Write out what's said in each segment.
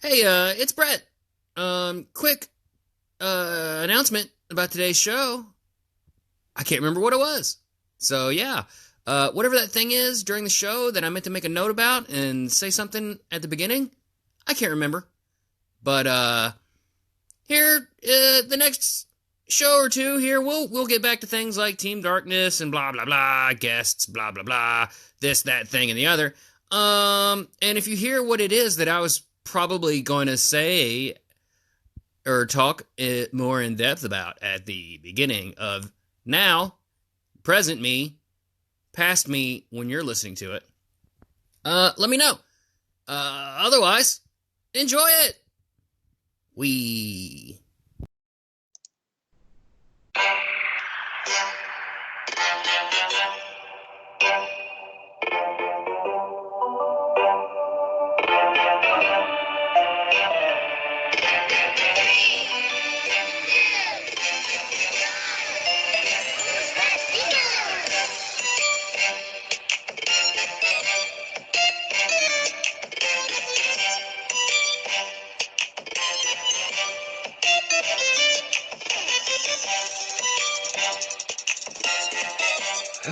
Hey, it's Bret. Quick announcement about today's show. I can't remember what it was. So yeah, whatever that thing is during the show that I meant to make a note about and say something at the beginning, I can't remember. But here, the next show or two here, we'll get back to things like Team Darkness and blah blah blah, guests, blah blah blah, this that thing and the other. And if you hear what it is that I was probably going to say or talk it more in depth about at the beginning of now, present me, past me when you're listening to it, let me know. Otherwise, enjoy it. We.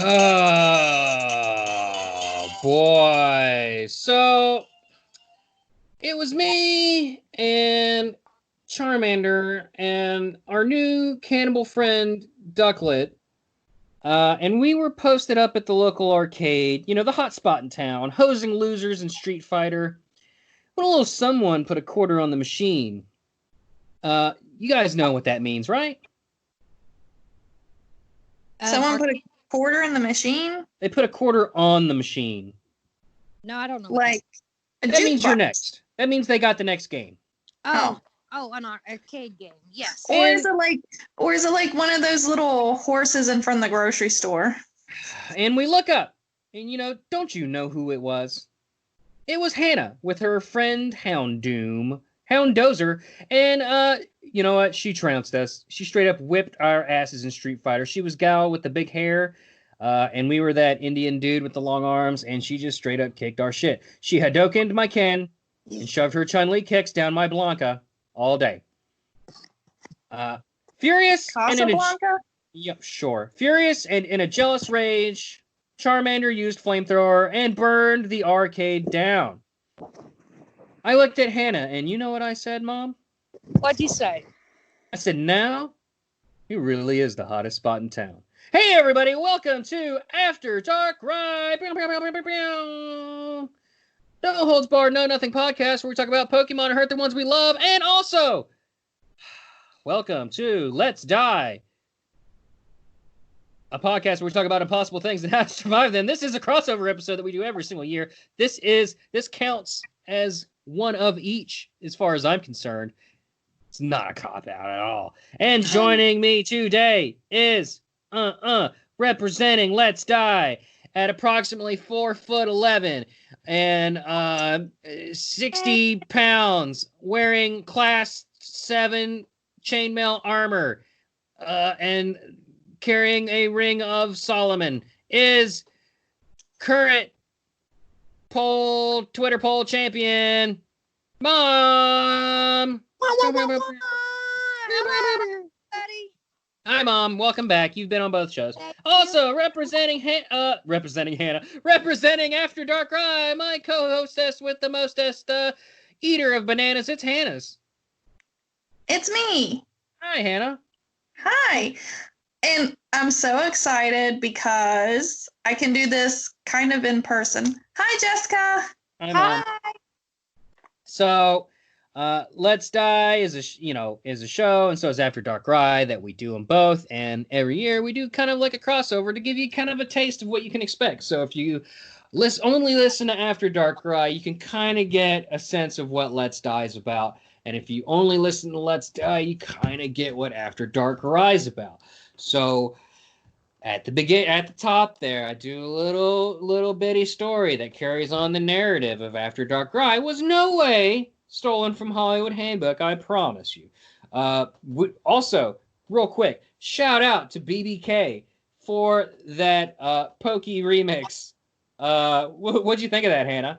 Oh boy. So it was me and Charmander and our new cannibal friend Ducklet. And we were posted up at the local arcade, the hot spot in town, hosing losers in Street Fighter. When a little someone put a quarter on the machine. You guys know what that means, right? Someone put a quarter in the machine? They put a quarter on the machine. No, I don't know. Like a That means you're jukebox. next. That means they got the next game. Oh, an arcade game. Yes. Or And- is it like one of those little horses in front of the grocery store? And we look up, and don't you know who it was? It was Hannah with her friend Houndozer, and you know what? She trounced us. She straight up whipped our asses in Street Fighter. She was gal with the big hair, and we were that Indian dude with the long arms, and she just straight up kicked our shit. She Hadoukened my Ken and shoved her Chun-Li kicks down my Blanca all day. Furious and in a Casablanca? Yep, sure. Furious and in a jealous rage, Charmander used flamethrower and burned the arcade down. I looked at Hannah, and you know what I said, Mom? What'd you say? I said, now, he really is the hottest spot in town. Hey, everybody, welcome to After Darkrai. No holds barred, no nothing podcast where we talk about Pokemon and hurt the ones we love, and also, welcome to Let's Die, a podcast where we talk about impossible things and how to survive them. This is a crossover episode that we do every single year. This counts as one of each, as far as I'm concerned. It's not a cop-out at all. And joining me today is, representing Let's Die at approximately 4'11" and 60 pounds, wearing Class 7 chainmail armor, and carrying a ring of Solomon, is current Twitter poll champion, Mom. Hi, Mom. Welcome back. You've been on both shows. Also, representing Hannah, representing After Darkrai, my co-hostess with the mostest eater of bananas. It's Hannah's. It's me. Hi, Hannah. Hi. And I'm so excited because I can do this kind of in person. Hi, Jessica. Hi, Mom. So, Let's Die is a show, and so is After Darkrai that we do them both. And every year we do kind of like a crossover to give you kind of a taste of what you can expect. So if you only listen to After Darkrai, you can kind of get a sense of what Let's Die is about. And if you only listen to Let's Die, you kind of get what After Darkrai is about. So at the top there, I do a little bitty story that carries on the narrative of After Darkrai. Was no way stolen from Hollywood Handbook, I promise you. Also, real quick, shout out to BBK for that Pokey remix. What'd you think of that, Hannah?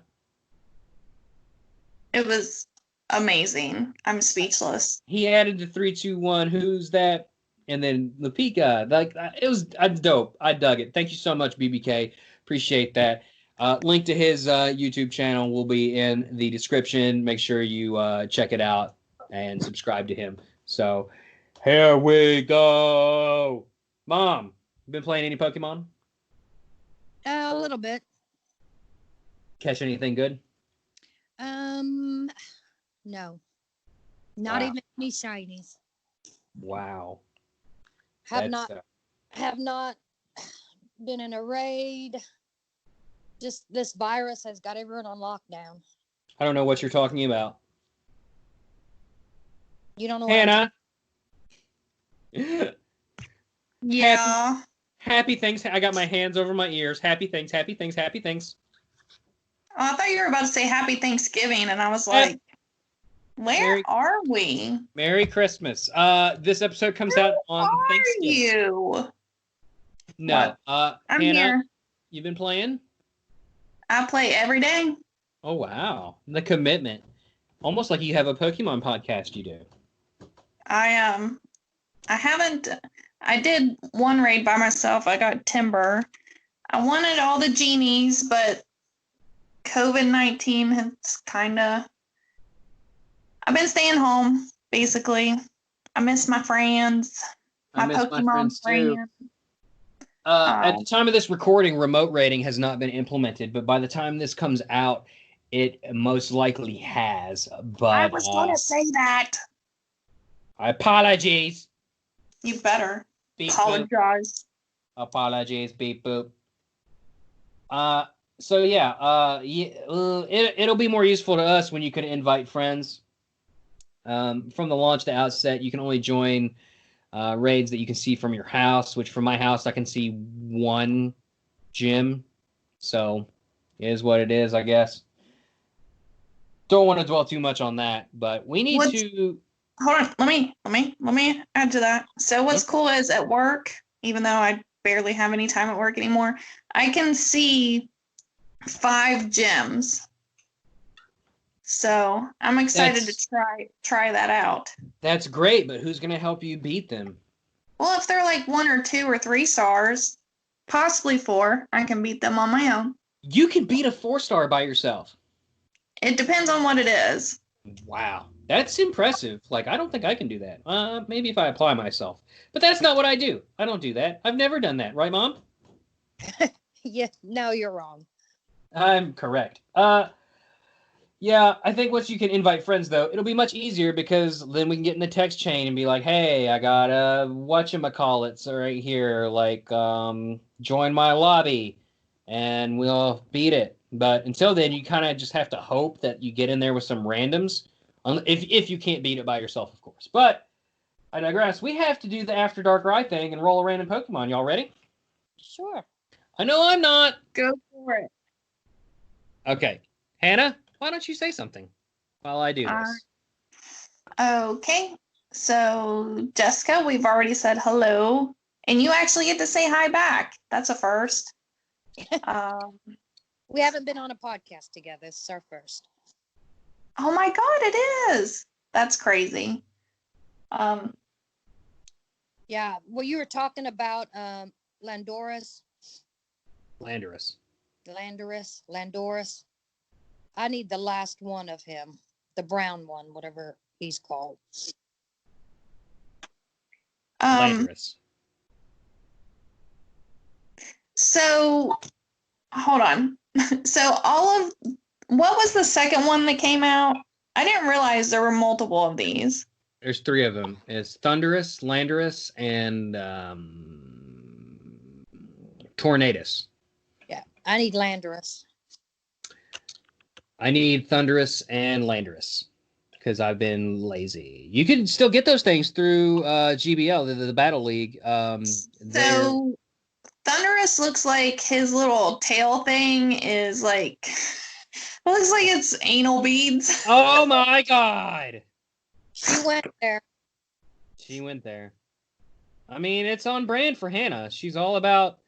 It was amazing. I'm speechless. He added the 3-2-1. Who's that? And then the Pika. Like it was dope. I dug it. Thank you so much, BBK. Appreciate that. Link to his YouTube channel will be in the description. Make sure you check it out and subscribe to him. So here we go. Mom, been playing any Pokemon? A little bit. Catch anything good? No. Not Wow. even any shinies. Wow. Have That's, not been in a raid. Just this virus has got everyone on lockdown. I don't know what you're talking about. You don't know what I'm Hannah. Yeah. Happy things. I got my hands over my ears. Happy things, happy things, happy things. Oh, I thought you were about to say Happy Thanksgiving, and I was like, where are we? Merry Christmas. This episode comes out on Thanksgiving. You? No. I'm Hannah, here. you've been playing? I play every day. Oh, wow. The commitment. Almost like you have a Pokemon podcast you do. I haven't. I did one raid by myself. I got Timber. I wanted all the genies, but COVID-19 has kind of. I've been staying home, basically. I miss my friends. I miss Pokemon my friends too. friends. At the time of this recording, remote rating has not been implemented, but by the time this comes out, it most likely has. But I was going to say that. I apologize. You better Beep, apologize. boop. Apologies. Beep boop. So yeah. It'll be more useful to us when you can invite friends. From the launch to outset, you can only join raids that you can see from your house, which from my house, I can see one gym. So it is what it is, I guess. Don't want to dwell too much on that, but we need to... Hold on. Let me add to that. So what's cool is at work, even though I barely have any time at work anymore, I can see 5 gyms. So I'm excited to try that out. That's great, but who's going to help you beat them? Well, if they're like 1 or 2 or 3 stars, possibly 4, I can beat them on my own. You can beat a 4-star by yourself. It depends on what it is. Wow. That's impressive. Like, I don't think I can do that. Maybe if I apply myself. But that's not what I do. I don't do that. I've never done that. Right, Mom? Yeah, no, you're wrong. I'm correct. Yeah, I think once you can invite friends, though, it'll be much easier because then we can get in the text chain and be like, hey, I got a whatchamacallits right here. Like, join my lobby and we'll beat it. But until then, you kind of just have to hope that you get in there with some randoms. If you can't beat it by yourself, of course. But I digress. We have to do the After Darkrai thing and roll a random Pokemon. Y'all ready? Sure. I know I'm not. Go for it. Okay. Hannah, why don't you say something while I do this? Okay. So, Jessica, we've already said hello. And you actually get to say hi back. That's a first. We haven't been on a podcast together. This is our first. Oh my God, it is. That's crazy. Yeah. Well, you were talking about Landorus. Landorus. I need the last one of him. The brown one, whatever he's called. Landorus. So, hold on. So, what was the second one that came out? I didn't realize there were multiple of these. There's 3 of them. It's Thundurus, Landorus, and Tornadus. Yeah, I need Landorus. I need Thundurus and Landorus because I've been lazy. You can still get those things through GBL, the Battle League. So, Thundurus looks like his little tail thing is like, looks like it's anal beads. Oh my God! She went there. She went there. I mean, it's on brand for Hannah. She's all about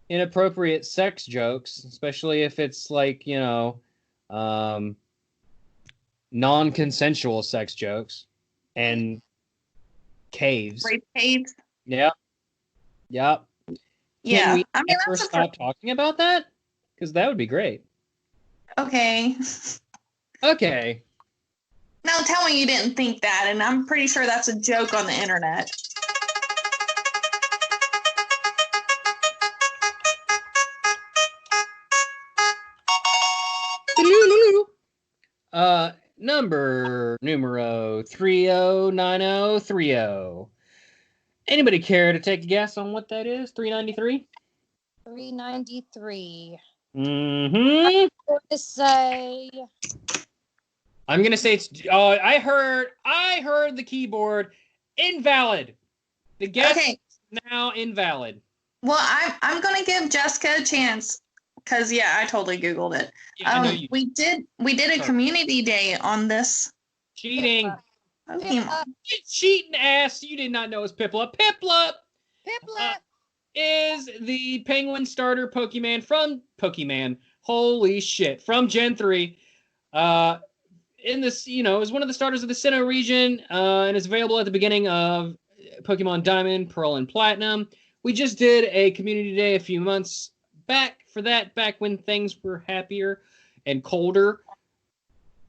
inappropriate sex jokes, especially if it's like, non-consensual sex jokes and caves. Rape caves. Yep. Can Yeah. we I mean, ever that's stop talking about that? Because that would be great. okay. Okay. Now tell me you didn't think that, and I'm pretty sure that's a joke on the internet. Numero 309030. Anybody care to take a guess on what that is? 393? 393. Mm-hmm. To say I'm gonna say it's. Oh, I heard the keyboard invalid. The guess Okay. is now invalid. Well, I'm gonna give Jessica a chance because I totally Googled it. Yeah, I know you. We did a community day on this Cheating. Pokemon. Cheating ass. You did not know it was Piplup. Piplup is the penguin starter Pokemon from Pokemon. Holy shit. From Gen 3. In this, is one of the starters of the Sinnoh region, and is available at the beginning of Pokemon Diamond, Pearl, and Platinum. We just did a community day a few months back for that, back when things were happier and colder.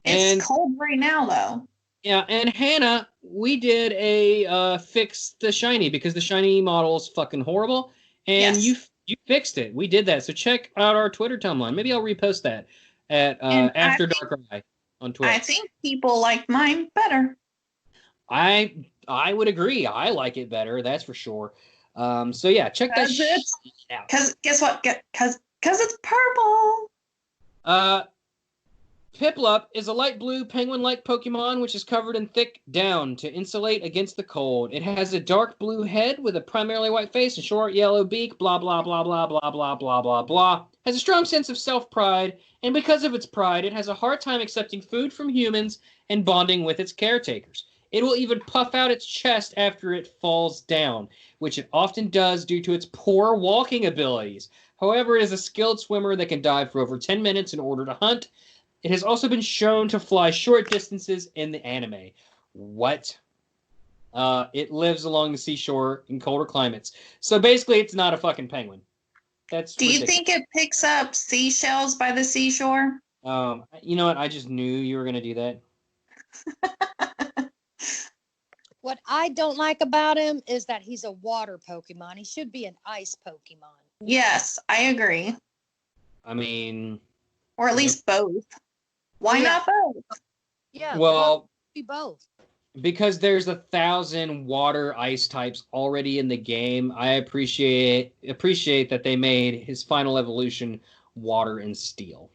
It's cold right now, though. Yeah, and Hannah, we did a fix the shiny because the shiny model is fucking horrible, and Yes. you fixed it. We did that, so check out our Twitter timeline. Maybe I'll repost that at After Darkrai on Twitter. I think people like mine better. I would agree. I like it better. That's for sure. So yeah, check that shit out. Because guess what? Because it's purple. Piplup is a light blue penguin-like Pokemon which is covered in thick down to insulate against the cold. It has a dark blue head with a primarily white face and short yellow beak. Blah blah blah blah blah blah blah blah blah. Has a strong sense of self-pride, and because of its pride, it has a hard time accepting food from humans and bonding with its caretakers. It will even puff out its chest after it falls down, which it often does due to its poor walking abilities. However, it is a skilled swimmer that can dive for over 10 minutes in order to hunt. It has also been shown to fly short distances in the anime. What? It lives along the seashore in colder climates. So basically, it's not a fucking penguin. That's Do you think it picks up seashells by the seashore? You know what? I just knew you were going to do that. what I don't like about him is that he's a water Pokemon. He should be an ice Pokemon. Yes, I agree. I mean... Or at least both. Why not both? Yeah, well, be both. Because there's 1,000 water ice types already in the game. I appreciate that they made his final evolution water and steel.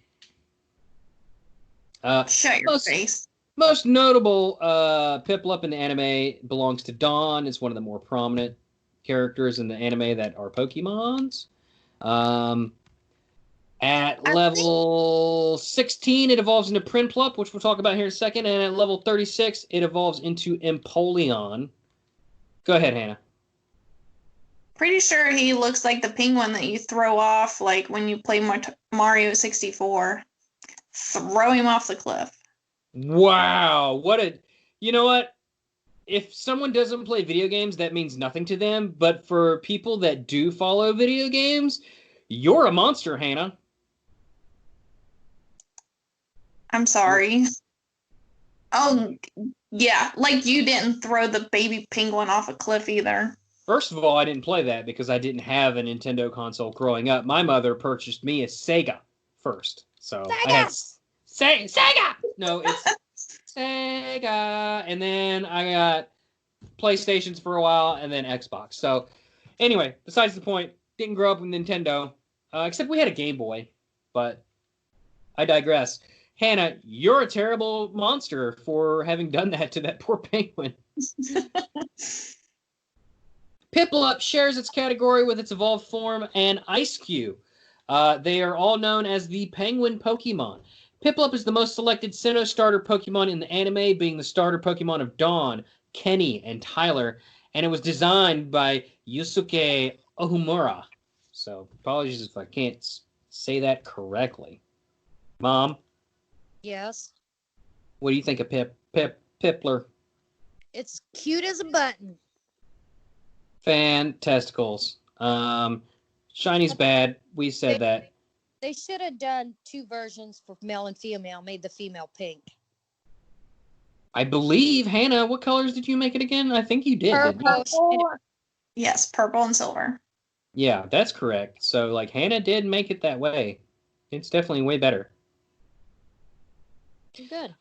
Shut your face. Most notable Piplup in the anime belongs to Dawn. It's one of the more prominent characters in the anime that are Pokemons. At level 16, it evolves into Prinplup, which we'll talk about here in a second. And at level 36, it evolves into Empoleon. Go ahead, Hannah. Pretty sure he looks like the penguin that you throw off, like when you play Mario 64. Throw him off the cliff. Wow. You know what? If someone doesn't play video games, that means nothing to them. But for people that do follow video games, you're a monster, Hannah. I'm sorry. Oh, yeah. Like you didn't throw the baby penguin off a cliff either. First of all, I didn't play that because I didn't have a Nintendo console growing up. My mother purchased me a Sega first. So Sega! I had Sega! No, it's Sega. And then I got PlayStations for a while and then Xbox. So anyway, besides the point, didn't grow up with Nintendo. Except we had a Game Boy. But I digress. Hannah, you're a terrible monster for having done that to that poor penguin. Piplup shares its category with its evolved form and Ice-Cube. They are all known as the Penguin Pokemon. Piplup is the most selected Sinnoh starter Pokemon in the anime, being the starter Pokemon of Dawn, Kenny, and Tyler, and it was designed by Yusuke Ohumura. So, apologies if I can't say that correctly. Mom? Yes. What do you think of Piplup? It's cute as a button. Fantasticals. Shiny's bad. We said that. They should have done 2 versions for male and female. Made the female pink. I believe, Hannah, what colors did you make it again? I think you did, didn't you? Purple. Yes, purple and silver. Yeah, that's correct. So, like, Hannah did make it that way. It's definitely way better. Good.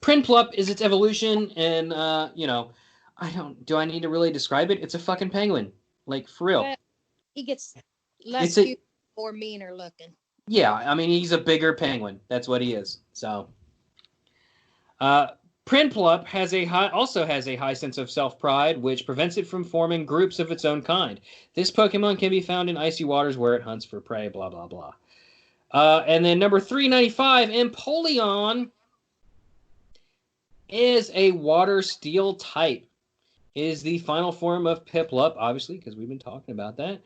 Prinplup is its evolution, and, do I need to really describe it? It's a fucking penguin. Like, for real. Well, he gets less It's a- cute or meaner looking. Yeah, I mean, he's a bigger penguin. That's what he is. So, Prinplup also has a high sense of self-pride, which prevents it from forming groups of its own kind. This Pokemon can be found in icy waters where it hunts for prey, blah, blah, blah. And then number 395, Empoleon is a water steel type. It is the final form of Piplup, obviously, because we've been talking about that.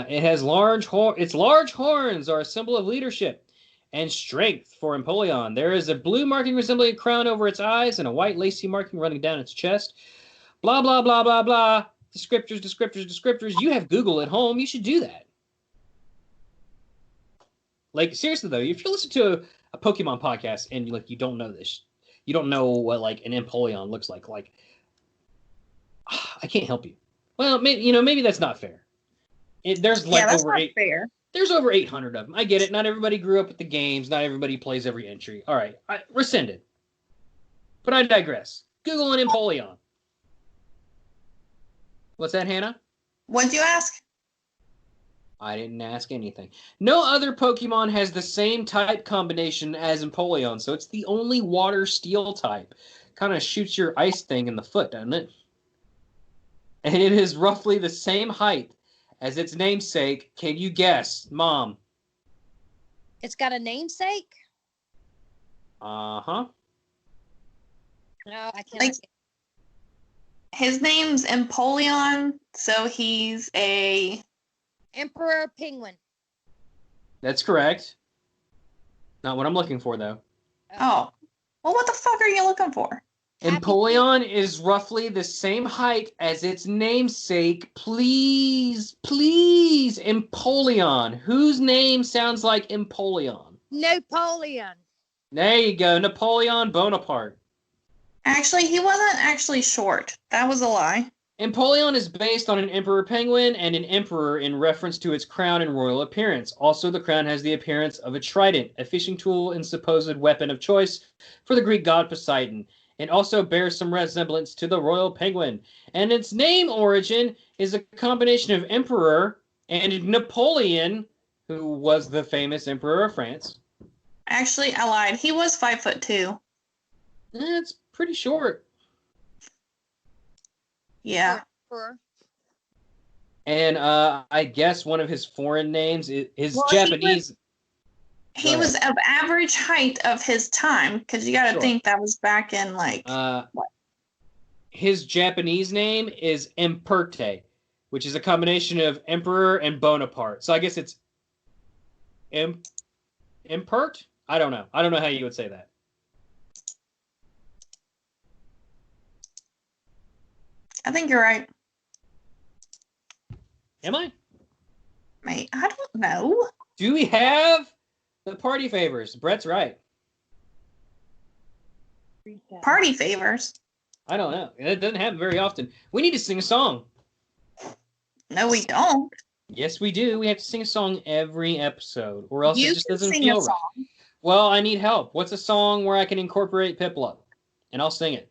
It has its large horns are a symbol of leadership and strength for Empoleon. There is a blue marking resembling a crown over its eyes and a white lacy marking running down its chest. Blah, blah, blah, blah, blah. Descriptors. You have Google at home. You should do that. Like, seriously, though, if you listen to a Pokemon podcast and, like, you don't know this, you don't know what, like, an Empoleon looks like, I can't help you. Well, maybe that's not fair. There's, like, that's over not 8... fair. There's over 800 of them. I get it. Not everybody grew up with the games. Not everybody plays every entry. All right. Rescinded. But I digress. Google an Empoleon. What's that, Hannah? What'd you ask? I didn't ask anything. No other Pokemon has the same type combination as Empoleon, so it's the only water steel type. Kind of shoots your ice thing in the foot, doesn't it? And it is roughly the same height as its namesake. Can you guess, Mom? It's got a namesake? Uh-huh. No, I can't. Like- His name's Empoleon, so he's a... Emperor Penguin. That's correct. Not what I'm looking for, though. Oh. Well, what the fuck are you looking for? Empoleon is roughly the same height as its namesake. Please, Empoleon. Whose name sounds like Empoleon? Napoleon. There you go, Napoleon Bonaparte. Actually, he wasn't actually short. That was a lie. Empoleon is based on an emperor penguin and an emperor in reference to its crown and royal appearance. Also, the crown has the appearance of a trident, a fishing tool and supposed weapon of choice for the Greek god Poseidon. It also bears some resemblance to the royal penguin. And its name origin is a combination of emperor and Napoleon, who was the famous emperor of France. Actually, I lied. He was 5'2". It's pretty short. Yeah. Emperor. And I guess one of his foreign names is Well, Japanese. He was of average height of his time, because you got to Sure. think that was back in like what? His Japanese name is Imperte, which is a combination of emperor and Bonaparte. So I guess it's Impert? I don't know. I don't know how you would say that. I think you're right. Am I? Mate, I don't know. Do we have the party favors? Brett's right. Party favors. I don't know. It doesn't happen very often. We need to sing a song. No, we don't. Yes, we do. We have to sing a song every episode, or else You it just can doesn't sing feel a right. song. Well, I need help. What's a song where I can incorporate Piplup? And I'll sing it.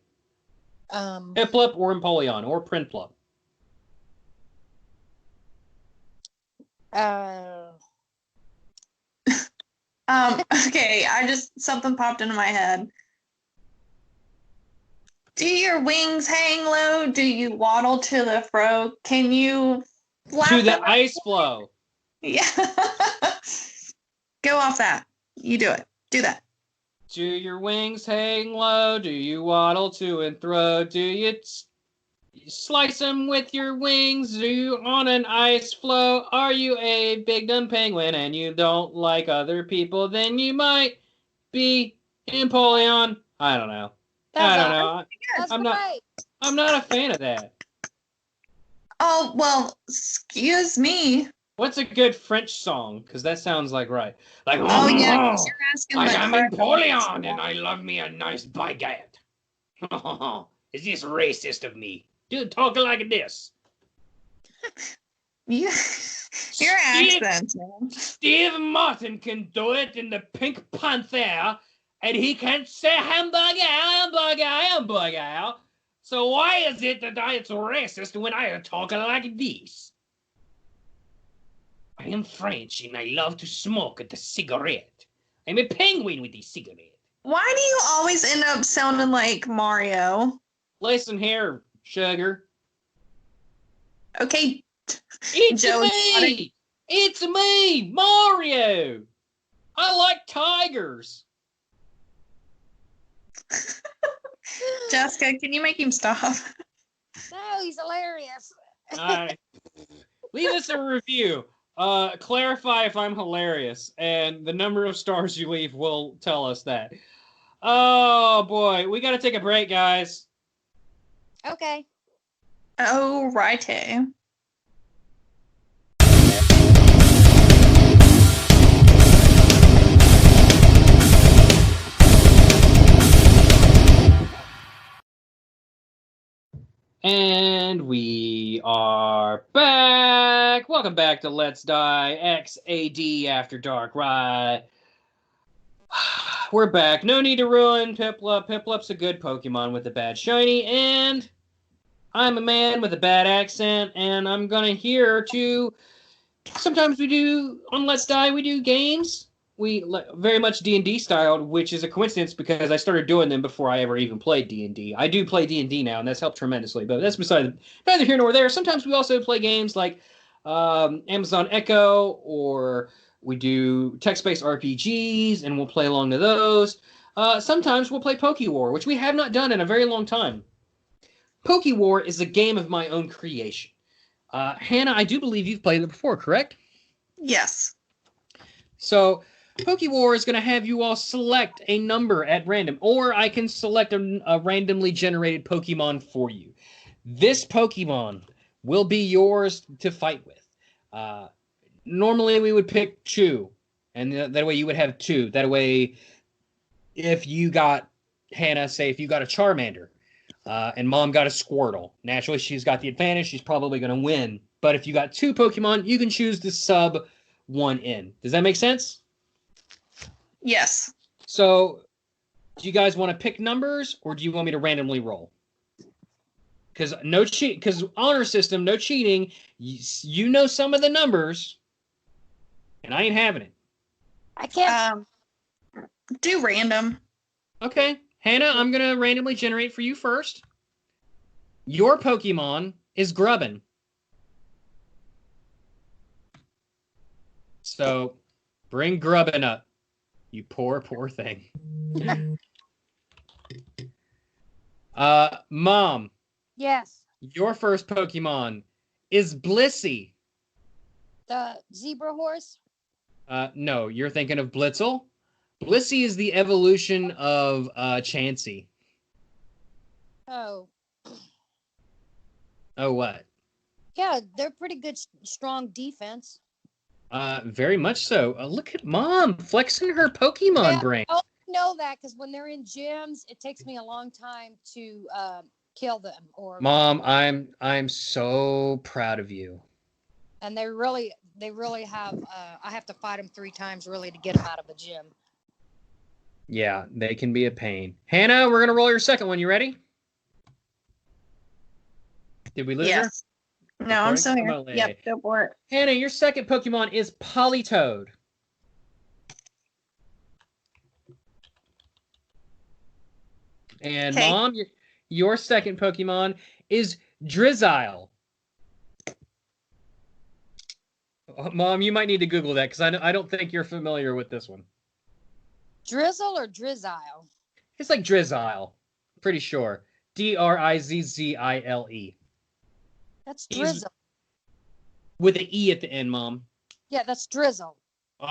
Piplup or Empoleon or Prinplup. Okay, something popped into my head. Do your wings hang low? Do you waddle to the fro? Can you flap To the them? ice flow. Yeah. Go off that. You do it. Do that. Do your wings hang low? Do you waddle to and fro? Do you slice them with your wings? Do you on an ice flow? Are you a big dumb penguin and you don't like other people? Then you might be Empoleon. I don't know. That's I don't all. know. That's I'm great. I'm not a fan of that. Oh, well, excuse me. What's a good French song? Because that sounds like right. Like, Oh, yeah, 'cause you're asking like the I'm correct Napoleon audience. and I love me a nice baguette. Is this racist of me? Dude, talking like this. You, your accent, man. Steve Martin can do it in the Pink Panther, and he can't say hamburger, hamburger, hamburger. So why is it that it's racist when I talk like this? I am French and I love to smoke the cigarette. I'm a penguin with the cigarette. Why do you always end up sounding like Mario? Listen here, sugar. Okay, It's Joe me! It's me, Mario! I like tigers. Jessica, can you make him stop? No, he's hilarious. All right. Leave us a review. Clarify if I'm hilarious, and the number of stars you leave will tell us that. Oh boy, we gotta take a break, guys. Okay. Oh, righty. And we are back. Welcome back to Let's Die XAD After Darkrai. We're back. No need to ruin Piplup. Piplup's a good Pokemon with a bad shiny, and I'm a man with a bad accent, and I'm gonna here to. Sometimes we do on Let's Die. We do games. We very much D&D styled, which is a coincidence because I started doing them before I ever even played D&D. I do play D&D now, and that's helped tremendously. But that's beside neither here nor there. Sometimes we also play games like Amazon Echo, or we do text-based RPGs, and we'll play along to those. Sometimes we'll play PokeWar, which we have not done in a very long time. PokeWar is a game of my own creation. Hannah, I do believe you've played it before, correct? Yes. So, PokeWar is going to have you all select a number at random, or I can select a randomly generated Pokemon for you. This Pokemon will be yours to fight with. Normally, we would pick two, and that way you would have two. That way, if you got, Hannah, say if you got a Charmander, and Mom got a Squirtle, naturally she's got the advantage. She's probably going to win. But if you got two Pokemon, you can choose to sub one in. Does that make sense? Yes. So, do you guys want to pick numbers, or do you want me to randomly roll? Because honor system, no cheating. You know some of the numbers, and I ain't having it. I can't. Do random. Okay, Hannah, I'm gonna randomly generate for you first. Your Pokemon is Grubbin. So, bring Grubbin up. You poor, poor thing. Mom. Yes. Your first Pokemon is Blissey. The zebra horse. No, you're thinking of Blitzel. Blissey is the evolution of Chansey. Oh. Oh, what? Yeah, they're pretty good, strong defense. Very much so. Look at Mom flexing her Pokemon brain. I know that because when they're in gyms, it takes me a long time to kill them. Or Mom, I'm so proud of you. And they really have. I have to fight them 3 times really to get them out of the gym. Yeah, they can be a pain. Hannah, we're gonna roll your second one. You ready? Did we lose her? Yes. No, I'm still here. Remotely. Yep, go for it. Hannah, your second Pokemon is Politoed. And Mom, your second Pokemon is Drizzile. Mom, you might need to Google that because I don't think you're familiar with this one. Drizzle or Drizzile? It's like Drizzile. Pretty sure. Drizzile. That's Drizzle. With an E at the end, Mom. Yeah, that's Drizzle.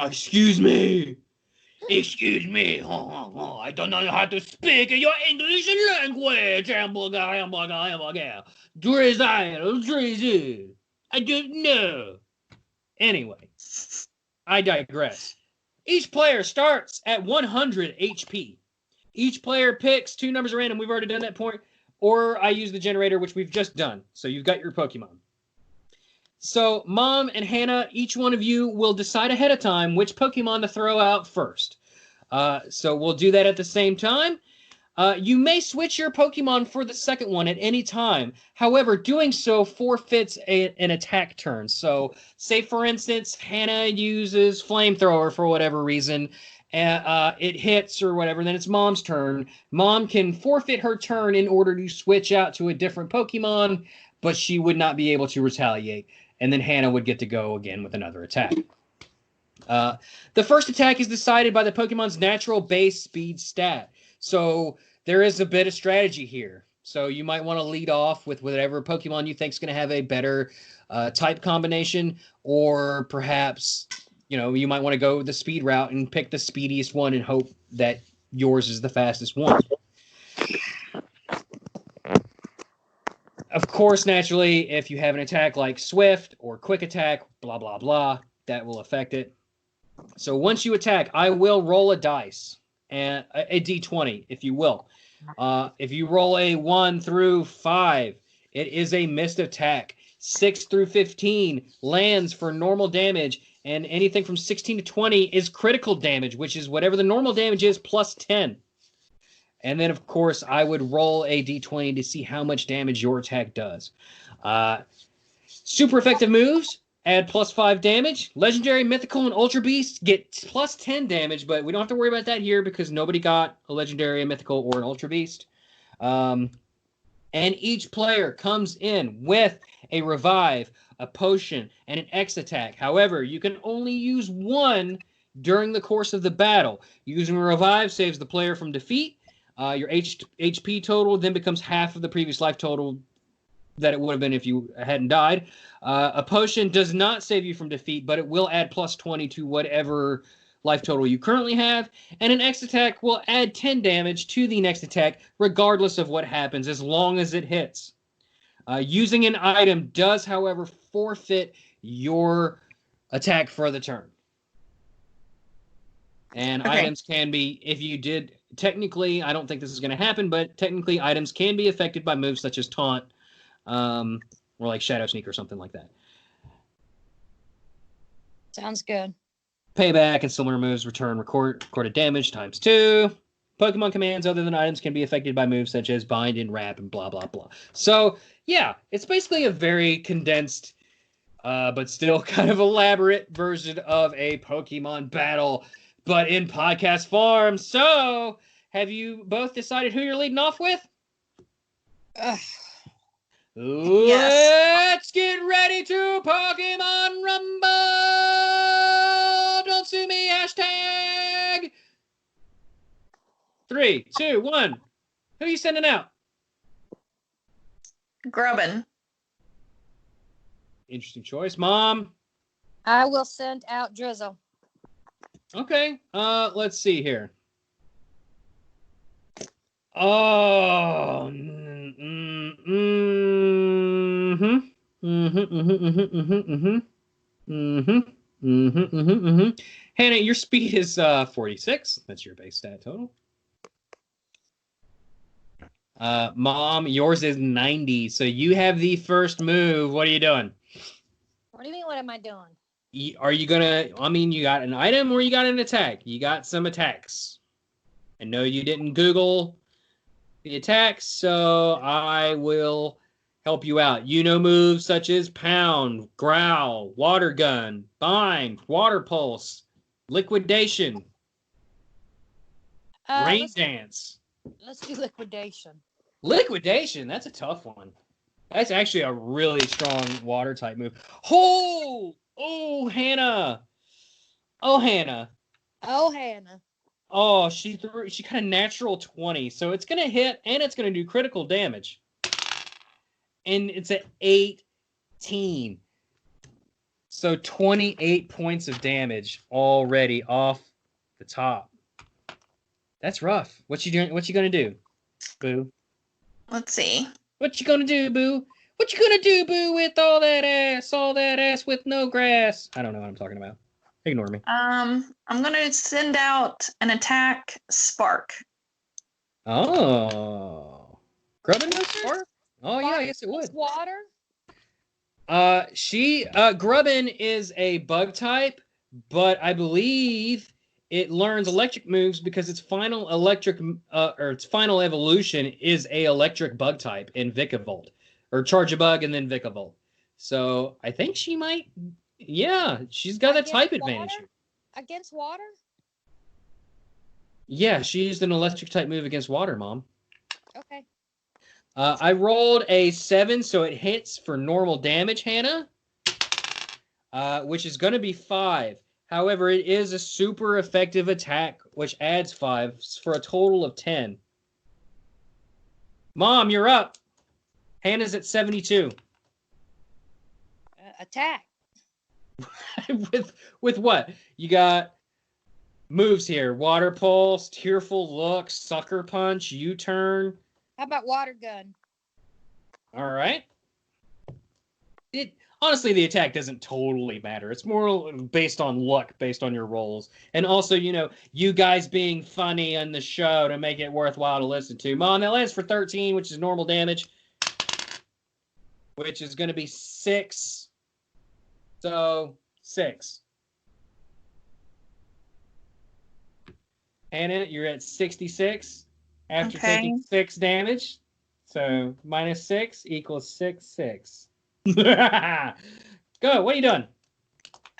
Excuse me. Excuse me, I don't know how to speak your English language. Drizzle. I don't know. Anyway, I digress. Each player starts at 100 HP. Each player picks 2 numbers at random. We've already done that point. Or I use the generator, which we've just done. So you've got your Pokemon. So Mom and Hannah, each one of you will decide ahead of time which Pokemon to throw out first. So we'll do that at the same time. You may switch your Pokemon for the second one at any time. However, doing so forfeits an attack turn. So, say for instance, Hannah uses Flamethrower for whatever reason. It hits or whatever, then it's Mom's turn. Mom can forfeit her turn in order to switch out to a different Pokemon, but she would not be able to retaliate. And then Hannah would get to go again with another attack. The first attack is decided by the Pokemon's natural base speed stat. So there is a bit of strategy here. So you might want to lead off with whatever Pokemon you think is going to have a better type combination, or perhaps, you might want to go the speed route and pick the speediest one and hope that yours is the fastest one. Of course, naturally, if you have an attack like Swift or Quick Attack, blah, blah, blah, that will affect it. So once you attack, I will roll a dice, and a d20, if you will. If you roll a 1 through 5, it is a missed attack. 6 through 15 lands for normal damage, and anything from 16 to 20 is critical damage, which is whatever the normal damage is plus 10. And then, of course, I would roll a d20 to see how much damage your attack does. Super effective moves add plus 5 damage. Legendary, Mythical, and Ultra Beasts get plus 10 damage, but we don't have to worry about that here because nobody got a Legendary, a Mythical, or an Ultra Beast. And each player comes in with a Revive, a Potion, and an X attack. However, you can only use one during the course of the battle. Using a Revive saves the player from defeat. Your HP total then becomes half of the previous life total that it would have been if you hadn't died. A potion does not save you from defeat, but it will add plus 20 to whatever life total you currently have. And an X attack will add 10 damage to the next attack, regardless of what happens, as long as it hits. Using an item does, however, forfeit your attack for the turn. And items can be, if you did, technically, I don't think this is going to happen, but technically items can be affected by moves such as Taunt, or like Shadow Sneak or something like that. Sounds good. Payback and similar moves return recorded damage times 2. Pokemon commands other than items can be affected by moves such as Bind and Wrap and blah, blah, blah. So, yeah, it's basically a very condensed, but still kind of elaborate version of a Pokemon battle, but in podcast form. So, have you both decided who you're leading off with? Let's get ready to Pokemon Rumble! Don't sue me, hashtag! 3, 2, 1. Who are you sending out? Grubbin. Interesting choice. Mom? I will send out Drizzle. Okay. Let's see here. Oh. Hannah, your speed is 46. That's your base stat total. Mom, yours is 90. So you have the first move. What are you doing? What do you mean, what am I doing? Are you gonna, you got an item or you got an attack? You got some attacks. I know you didn't Google the attacks, so I will help you out. You know moves such as Pound, Growl, Water Gun, Bind, Water Pulse, Liquidation, Rain Dance. Let's do Liquidation. Liquidation, that's a tough one. That's actually a really strong water type move. Oh, Hannah. Oh, Hannah. Oh, she got a natural 20, so it's gonna hit and it's gonna do critical damage. And it's at 18. So 28 points of damage already off the top. That's rough. What you doing? What you gonna do, Boo? Let's see. What you gonna do, Boo? What you gonna do, Boo, with all that ass with no grass? I don't know what I'm talking about. Ignore me. I'm gonna send out an attack spark. Oh. Grubbin knows Spark? Oh yeah, I guess it would. Water. Grubbin is a bug type, but I believe it learns electric moves because its final evolution is a electric bug type in Vikavolt, or Charge a Bug and then Vikavolt. So I think she might. Yeah, she's got a type advantage here. Against water? Yeah, she used an electric type move against water, Mom. Okay. I rolled a 7, so it hits for normal damage, Hannah, which is going to be 5. However, it is a super effective attack, which adds 5 for a total of 10. Mom, you're up. Hannah's at 72. Attack. with what? You got moves here: Water Pulse, Tearful Look, Sucker Punch, U-Turn. How about water gun? All right. Honestly, the attack doesn't totally matter. It's more based on luck, based on your rolls. And also, you guys being funny on the show to make it worthwhile to listen to. Mom, that lands for 13, which is normal damage, which is going to be 6. So, 6. Hannah, you're at 66 after taking 6 damage. So, minus 6 equals 6. Go. What are you doing?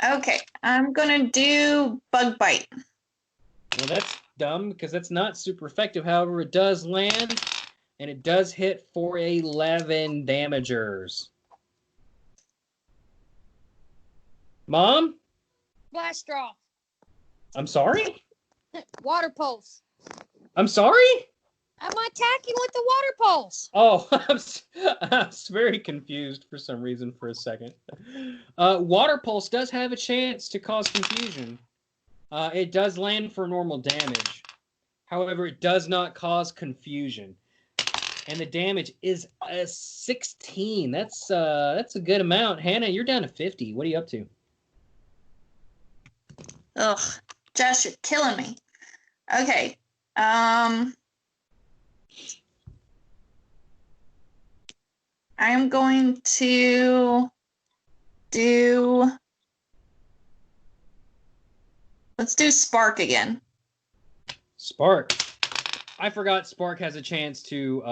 Okay, I'm gonna do bug bite. Well, that's dumb because that's not super effective. However, it does land, and it does hit for 11 damagers. Mom? Blast straw. I'm sorry? Water pulse. I'm sorry? I'm attacking with the water pulse. Oh, I was very confused for some reason for a second. Water Pulse does have a chance to cause confusion. It does land for normal damage. However, it does not cause confusion. And the damage is a 16. That's a good amount. Hannah, you're down to 50. What are you up to? Ugh, Josh, you're killing me. Okay. I am going to let's do Spark again. Spark. I forgot Spark has a chance to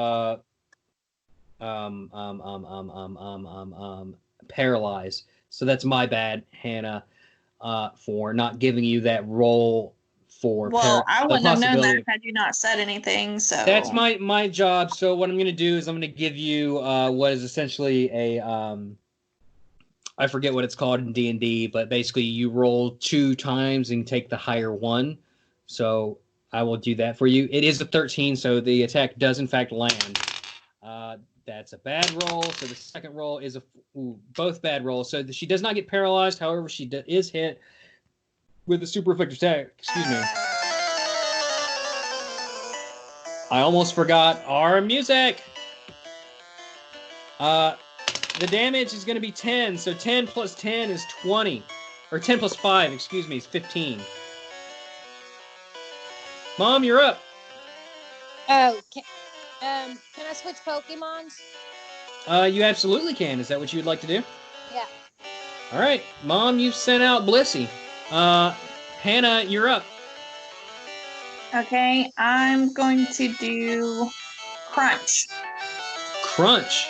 paralyze. So that's my bad, Hannah, for not giving you that roll for I wouldn't have known that had you not said anything. So that's my job. So what I'm going to do is I'm going to give you what is essentially a I forget what it's called in D&D, but basically you roll 2 times and take the higher one. So I will do that for you. It is a 13, so the attack does in fact land. That's a bad roll. So the second roll is both bad rolls. So she does not get paralyzed. However, she is hit with a super effective attack. Excuse me. I almost forgot our music. The damage is going to be 10. So 10 plus 10 is 20. Or 10 plus 5, excuse me, is 15. Mom, you're up. Oh, can I switch Pokemons? You absolutely can. Is that what you would like to do? Yeah. All right. Mom, you've sent out Blissey. Hannah, you're up. Okay, I'm going to do Crunch. Crunch.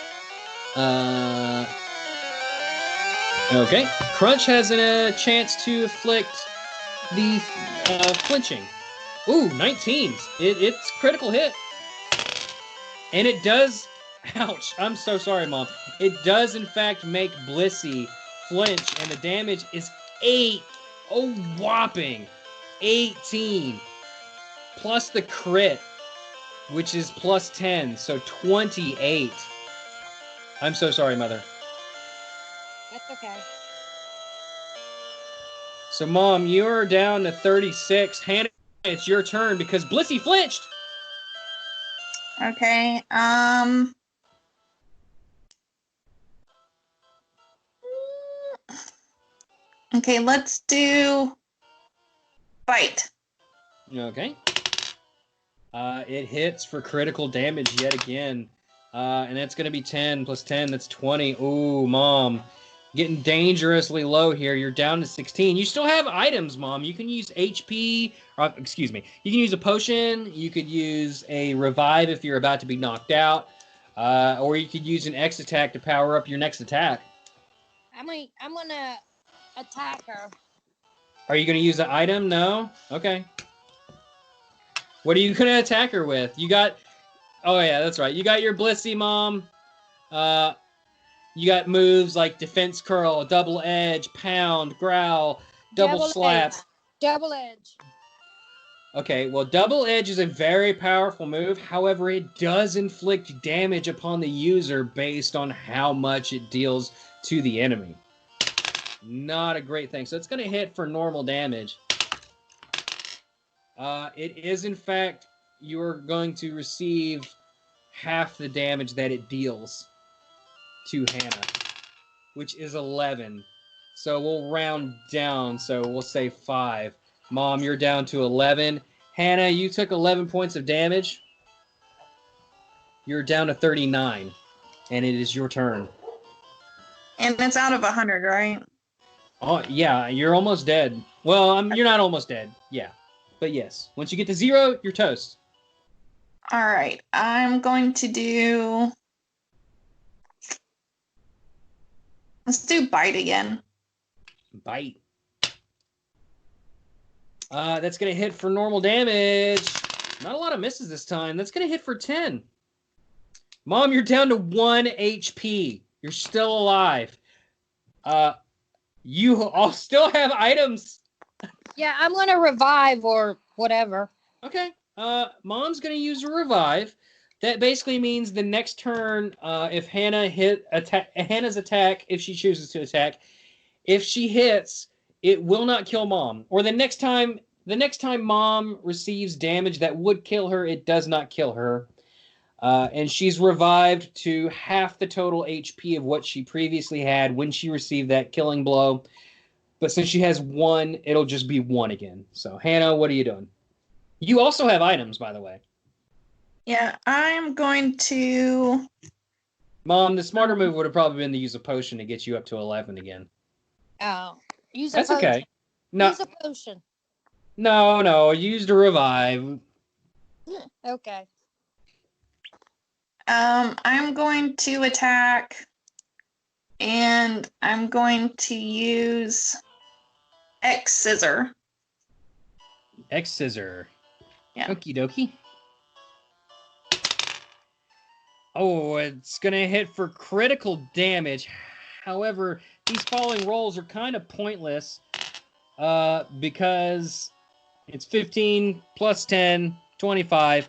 Okay. Crunch has a chance to afflict the flinching. Ooh, 19. It's critical hit. And it does... Ouch. I'm so sorry, Mom. It does, in fact, make Blissey flinch, and the damage is 8. Oh, whopping 18. Plus the crit, which is plus 10, so 28. I'm so sorry, Mother. That's okay. So, Mom, you're down to 36. Hannah, it's your turn because Blissey flinched. Okay. Okay, let's do bite. Okay. It hits for critical damage yet again. And that's going to be 10 plus 10. That's 20. Ooh, Mom. Getting dangerously low here. You're down to 16. You still have items, Mom. You can use HP. Or, excuse me. You can use a potion. You could use a revive if you're about to be knocked out. Or you could use an X attack to power up your next attack. I'm gonna attack her. Are you going to use an item? No? Okay. What are you going to attack her with? You got... Oh, yeah, that's right. You got your Blissey, Mom. You got moves like Defense Curl, Double Edge, Pound, Growl, Double Slap. Double Edge. Okay, well, Double Edge is a very powerful move. However, it does inflict damage upon the user based on how much it deals to the enemy. Not a great thing. So it's going to hit for normal damage. It is, in fact, you're going to receive half the damage that it deals to Hannah, which is 11. So we'll round down, so we'll say 5. Mom, you're down to 11. Hannah, you took 11 points of damage. You're down to 39, and it is your turn. And it's out of 100, right? Oh, yeah, you're almost dead. Well, you're not almost dead. Yeah. But yes, once you get to 0, you're toast. All right. I'm going to do... Let's do bite again. Bite. That's going to hit for normal damage. Not a lot of misses this time. That's going to hit for 10. Mom, you're down to 1 HP. You're still alive. You all still have items. Yeah, I'm gonna revive or whatever. Okay. Mom's going to use a revive. That basically means the next turn, if Hannah's attack, if she chooses to attack, if she hits, it will not kill Mom. Or the next time Mom receives damage that would kill her, it does not kill her. And she's revived to half the total HP of what she previously had when she received that killing blow. But since she has 1, it'll just be 1 again. So, Hannah, what are you doing? You also have items, by the way. Yeah, I'm going to... Mom, the smarter move would have probably been to use a potion to get you up to 11 again. Oh, use a That's potion. okay. No, Use a potion. no, used a revive. Okay. I'm going to attack, and I'm going to use X Scissor. X Scissor. Yeah. Okie dokie. Oh, it's going to hit for critical damage. However, these following rolls are kind of pointless because it's 15 plus 10, 25.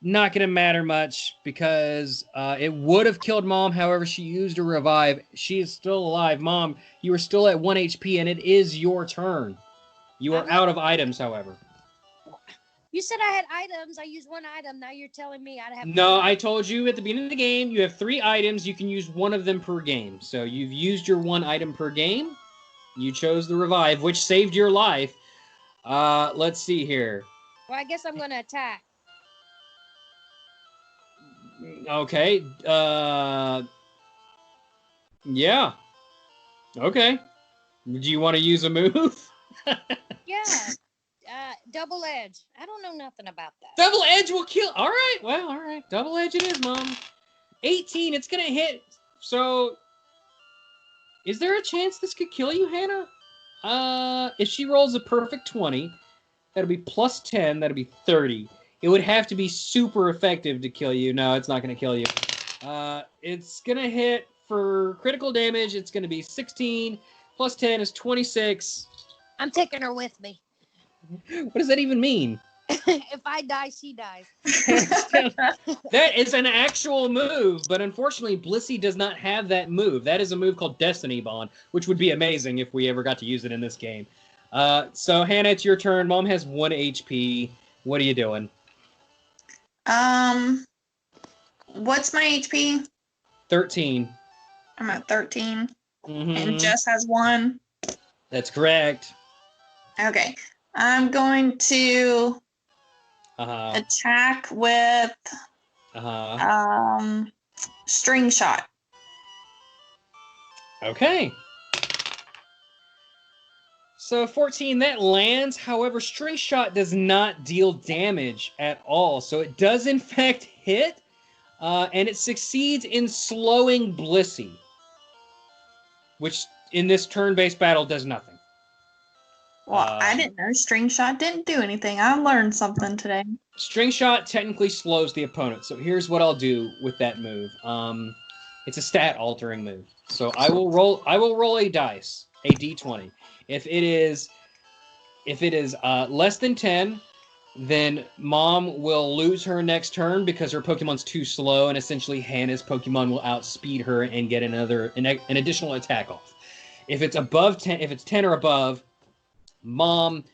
Not going to matter much because it would have killed Mom. However, she used a revive. She is still alive. Mom, you are still at 1 HP, and it is your turn. You are out of items, however. You said I had items. I used 1 item. Now you're telling me I have... No, I told you at the beginning of the game, you have 3 items. You can use 1 of them per game. So you've used your 1 item per game. You chose the revive, which saved your life. Let's see here. Well, I guess I'm going to attack. Okay. Yeah. Okay. Do you want to use a move? Yeah. Double Edge. I don't know nothing about that. Double Edge will kill. All right. Well, all right. Double Edge it is, Mom. 18. It's going to hit. So, is there a chance this could kill you, Hannah? If she rolls a perfect 20, that'll be plus 10. That'll be 30. It would have to be super effective to kill you. No, it's not going to kill you. It's going to hit for critical damage. It's going to be 16. Plus 10 is 26. I'm taking her with me. What does that even mean? If I die, she dies. That is an actual move, but unfortunately, Blissey does not have that move. That is a move called Destiny Bond, which would be amazing if we ever got to use it in this game. So Hannah, it's your turn. Mom has 1 HP. What are you doing? What's my HP? 13. I'm at 13. Mm-hmm. And Jess has 1. That's correct. Okay. I'm going to attack with string shot. Okay. So 14, that lands. However, string shot does not deal damage at all. So it does in fact hit, and it succeeds in slowing Blissey, which in this turn-based battle does nothing. Well, I didn't know string shot didn't do anything. I learned something today. String shot technically slows the opponent. So here's what I'll do with that move. It's a stat-altering move. So I will roll a dice, a d20. If it is less than 10, then Mom will lose her next turn because her Pokemon's too slow, and essentially Hannah's Pokemon will outspeed her and get an additional attack off. If it's above 10, if it's 10 or above, Mom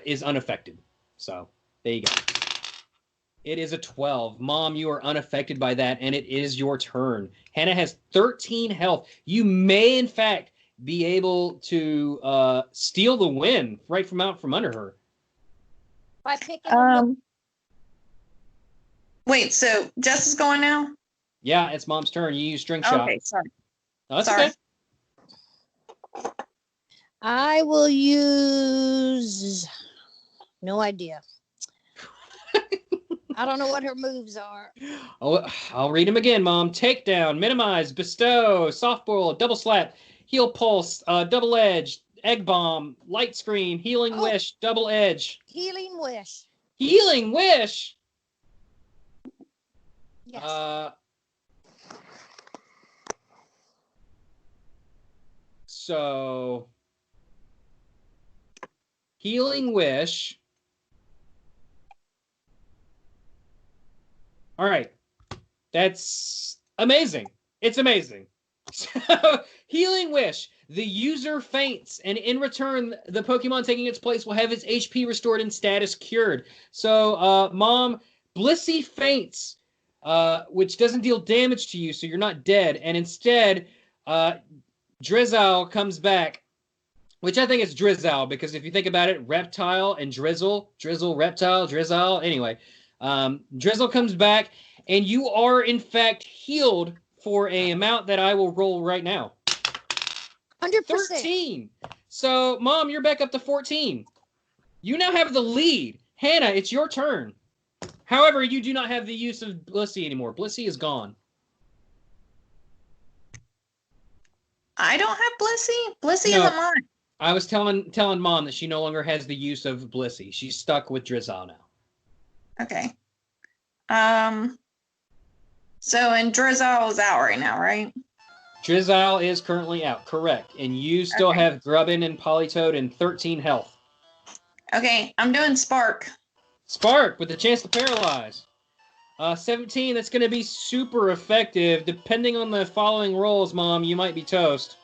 is unaffected. So there you go. It is a 12. Mom, you are unaffected by that, and it is your turn. Hannah has 13 health. You may, in fact, be able to steal the win right from out from under her. By picking Wait, so Jess is going now? Yeah, it's Mom's turn. You use string shot. Okay, sorry. No, that's Sorry. okay. I will use no idea. I don't know what her moves are. Oh, I'll read them again, Mom. Takedown, minimize, bestow, softball, double slap, heal pulse, double edge, egg bomb, light screen, healing wish, double edge. Healing wish. Healing wish? Yes. So healing wish. All right. That's amazing. It's amazing. So, healing wish. The user faints, and in return, the Pokemon taking its place will have its HP restored and status cured. So, Mom, Blissey faints, which doesn't deal damage to you, so you're not dead. And instead, Drizzle comes back, which I think is Drizzle, because if you think about it, Reptile and Drizzle, Reptile, Drizzle, anyway. Drizzle comes back, and you are, in fact, healed for an amount that I will roll right now. 100%. 13. So, Mom, you're back up to 14. You now have the lead. Hannah, it's your turn. However, you do not have the use of Blissey anymore. Blissey is gone. I don't have Blissey? Blissey No. isn't mine. I was telling Mom that she no longer has the use of Blissey. She's stuck with Drizzle now. Okay. So, and Drizzle is out right now, right? Drizzle is currently out, correct. And you still have Grubbin and Politoed and 13 health. Okay, I'm doing Spark. Spark with the chance to paralyze. 17, that's going to be super effective. Depending on the following rolls, Mom, you might be toast.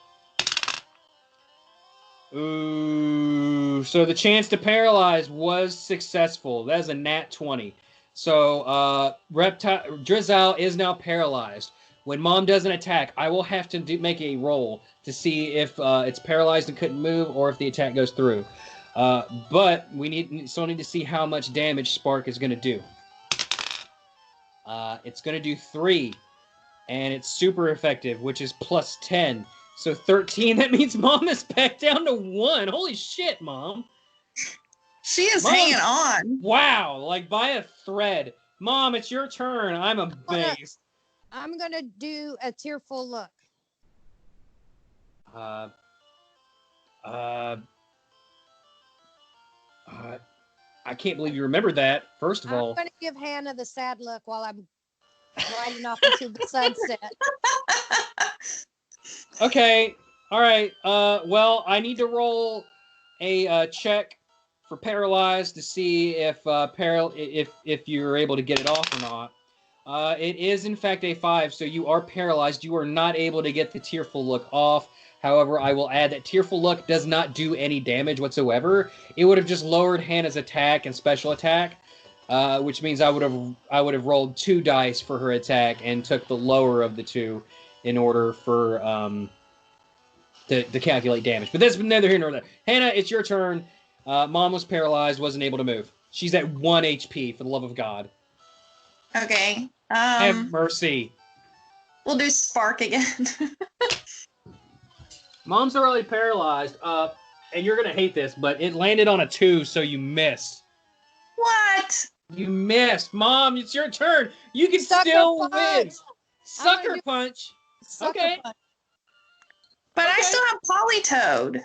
Ooh, so the chance to paralyze was successful. That is a nat 20. So Drizzle is now paralyzed. When Mom does an attack, I will have to make a roll to see if it's paralyzed and couldn't move, or if the attack goes through. But we still need to see how much damage Spark is going to do. It's going to do 3, and it's super effective, which is plus 10. So 13, that means Mom is back down to 1. Holy shit, Mom. She is Mom, hanging on. Wow, like by a thread. Mom, it's your turn. I'm amazed. I'm going to do a tearful look. I can't believe you remember that, first of all. I'm going to give Hannah the sad look while I'm riding off into the sunset. Okay, all right. Well, I need to roll a check for paralyzed to see if you're able to get it off or not. It is, in fact, a 5, so you are paralyzed. You are not able to get the Tearful Look off. However, I will add that Tearful Look does not do any damage whatsoever. It would have just lowered Hannah's attack and special attack, which means I would have rolled 2 dice for her attack and took the lower of the 2 in order for to calculate damage. But that's neither here nor there. Hannah, it's your turn. Mom was paralyzed, wasn't able to move. She's at 1 HP, for the love of God. Okay. Have mercy. We'll do Spark again. Mom's already paralyzed, and you're going to hate this, but it landed on a 2, so you missed. What? You missed. Mom, it's your turn. You can Sucker still punch. win. Sucker punch. Sucker Okay. punch. But I Okay. still have Polytoad.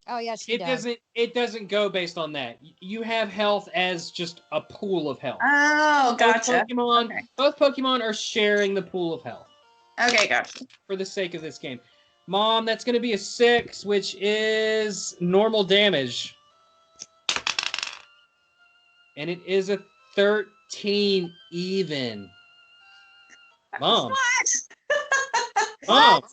Oh yeah, she It does. doesn't go based on that. You have health as just a pool of health. Oh, gotcha. Both Pokemon are sharing the pool of health Okay, gotcha. for the sake of this game. Mom, that's going to be a 6, which is normal damage. And it is a 13 even. Mom. What? Mom.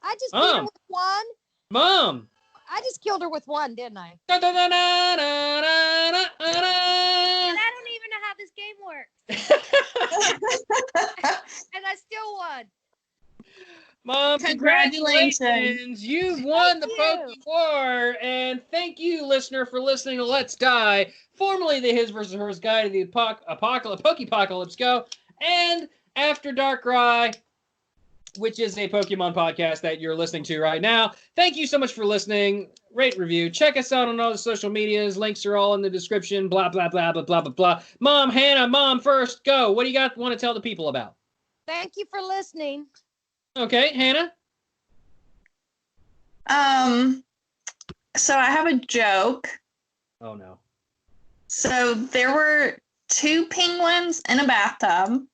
I just beat her with one. Mom. I just killed her with one, didn't I? Da, da, da, da, da, da, And da. I don't even know how this game works. And I still won. Mom, congratulations. You've won the PokeWar. And thank you, listener, for listening to Let's Die, formerly the His vs. Hers Guide to the Pokepocalypse Go, and After Darkrai, which is a Pokemon podcast that you're listening to right now. Thank you so much for listening. Rate, review. Check us out on all the social medias. Links are all in the description. Blah, blah, blah, blah, blah, blah, blah. Mom, Hannah, Mom first. Go. What do you want to tell the people about? Thank you for listening. Okay, Hannah? So I have a joke. Oh, no. So there were 2 penguins in a bathtub.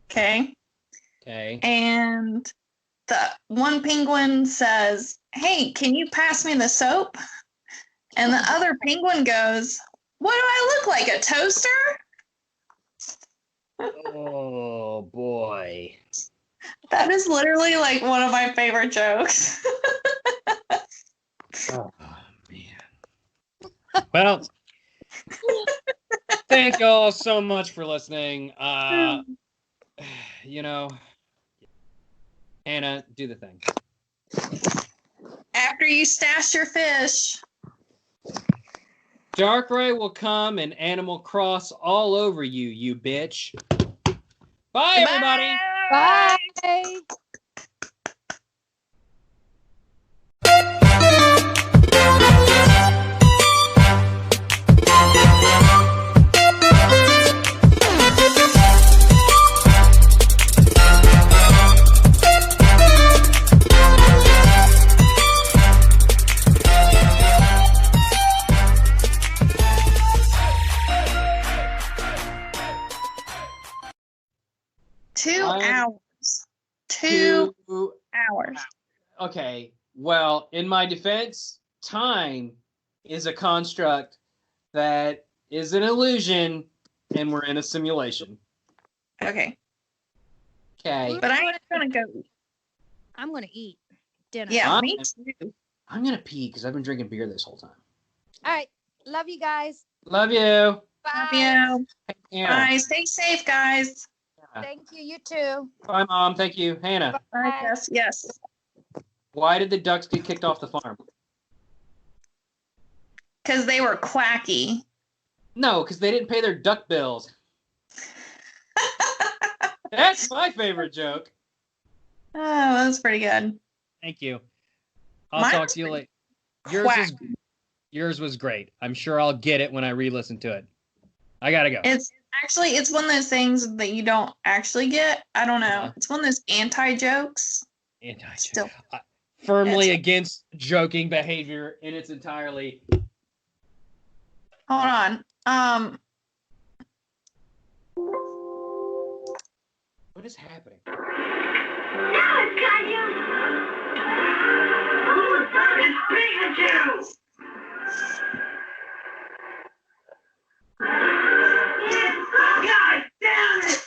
Okay. Okay. And the one penguin says, "Hey, can you pass me the soap?" And the other penguin goes, "What do I look like, a toaster?" Oh, boy. That is literally like one of my favorite jokes. Oh, man. Well, thank you all so much for listening. You know, Hannah, do the thing. After you stash your fish. Darkrai will come and Animal Cross all over you, you bitch. Bye, everybody. Bye. Hours. 2 hours. Okay, well, in my defense, time is a construct that is an illusion, and we're in a simulation. Okay. Okay. But I'm gonna go. I'm going to eat dinner. Yeah, Huh? me too. I'm going to pee because I've been drinking beer this whole time. All right. Love you guys. Love you. Bye. Love you. Hannah. Bye. Stay safe, guys. Thank you. You too. Bye, Mom. Thank you. Hannah, Bye. Yes. Yes. why did the ducks get kicked off the farm? Because they were quacky. No, because they didn't pay their duck bills. That's my favorite joke. Oh, that's pretty good. Thank you. I'll Mine talk was to you later. Quack. Yours was great. I'm sure I'll get it when I re-listen to it. I gotta go. It's one of those things that you don't actually get. I don't know. Uh-huh. It's one of those anti-jokes. Still. Firmly It's- against joking behavior in its entirely. Hold on. What is happening? Now it's got you! Who's fucking Pikachu? God damn it!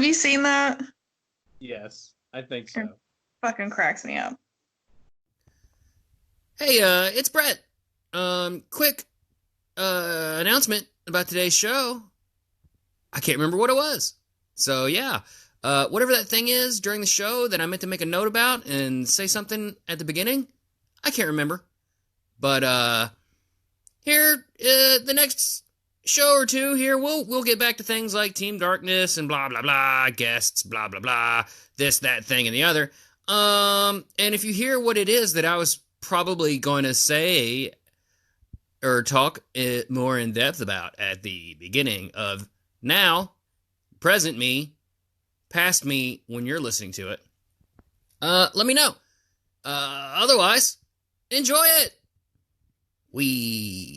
Have you seen that? Yes, I think so. Fucking cracks me up. Hey, it's Bret. Quick announcement about today's show. I can't remember what it was. So yeah, whatever that thing is during the show that I meant to make a note about and say something at the beginning, I can't remember. But here, the next show or two here, we'll get back to things like Team Darkness and blah blah blah, guests, blah blah blah, this, that, thing, and the other. And if you hear what it is that I was probably going to say or talk it more in depth about at the beginning of now, present me, past me when you're listening to it, let me know. Otherwise, enjoy it. We